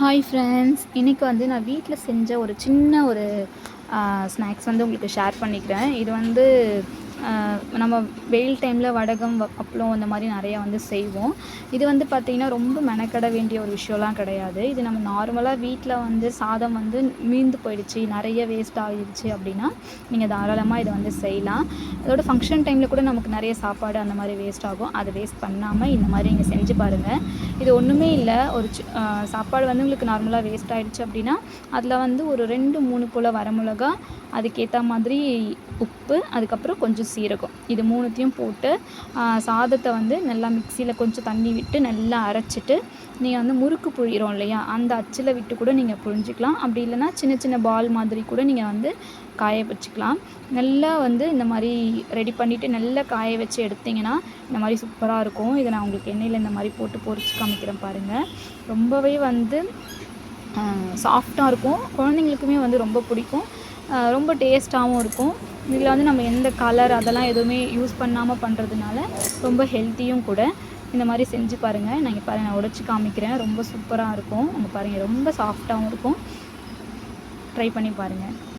Hi friends, இன்றைக்கி வந்து நான் வீட்டில் செஞ்ச ஒரு சின்ன ஒரு ஸ்நாக்ஸ் வந்து உங்களுக்கு ஷேர் பண்ணிக்கிறேன். இது வந்து நம்ம வெயில் டைமில் வடகம், அப்பளம் அந்த மாதிரி நிறையா வந்து செய்வோம். இது வந்து பார்த்திங்கன்னா ரொம்ப மெனக்கட வேண்டிய ஒரு விஷயம்லாம் கிடையாது. இது நம்ம நார்மலாக வீட்டில் வந்து சாதம் வந்து மீந்து போயிடுச்சு, நிறைய வேஸ்ட் ஆகிடுச்சு அப்படின்னா நீங்கள் தாராளமாக இதை வந்து செய்யலாம். அதோட ஃபங்க்ஷன் டைமில் கூட நமக்கு நிறைய சாப்பாடு அந்த மாதிரி வேஸ்ட் ஆகும். அதை வேஸ்ட் பண்ணாமல் இந்த மாதிரி நீங்கள் செஞ்சு பாருங்கள். இது ஒன்றுமே இல்லை, ஒரு சாப்பாடு வந்து உங்களுக்கு நார்மலாக வேஸ்ட் ஆகிடுச்சு அப்படின்னா அதில் வந்து ஒரு 2-3 போல் வரமிளகா, அதுக்கேற்ற மாதிரி உப்பு, அதுக்கப்புறம் கொஞ்சம் சீரகம், இது 3த்தையும் போட்டு சாதத்தை வந்து நல்லா மிக்சியில் கொஞ்சம் தண்ணி விட்டு நல்லா அரைச்சிட்டு நீங்கள் வந்து முறுக்கு புழிகிறோம் இல்லையா, அந்த அச்சில் விட்டு கூட நீங்கள் புழிஞ்சிக்கலாம். அப்படி இல்லைனா சின்ன சின்ன பால் மாதிரி கூட நீங்கள் வந்து காய வச்சுக்கலாம். நல்லா வந்து இந்த மாதிரி ரெடி பண்ணிவிட்டு நல்லா காய வச்சு எடுத்திங்கன்னா இந்த மாதிரி சூப்பராக இருக்கும். இதை நான் உங்களுக்கு எண்ணெயில் இந்த மாதிரி போட்டு பொரிச்சு காமிக்கிறேன் பாருங்கள். ரொம்பவே வந்து சாஃப்டாக இருக்கும், குழந்தைங்களுக்குமே வந்து ரொம்ப பிடிக்கும், ரொம்ப டேஸ்ட்டாகவும் இருக்கும். இதில் வந்து நம்ம எந்த கலர் அதெல்லாம் எதுவுமே யூஸ் பண்ணாமல் பண்ணுறதுனால ரொம்ப ஹெல்த்தியும் கூட. இந்த மாதிரி செஞ்சு பாருங்கள். நான் இங்கே பாருங்கள், நான் உடைச்சி காமிக்கிறேன். ரொம்ப சூப்பராக இருக்கும். அங்கே பாருங்கள், ரொம்ப சாஃப்டாகவும் இருக்கும். ட்ரை பண்ணி பாருங்கள்.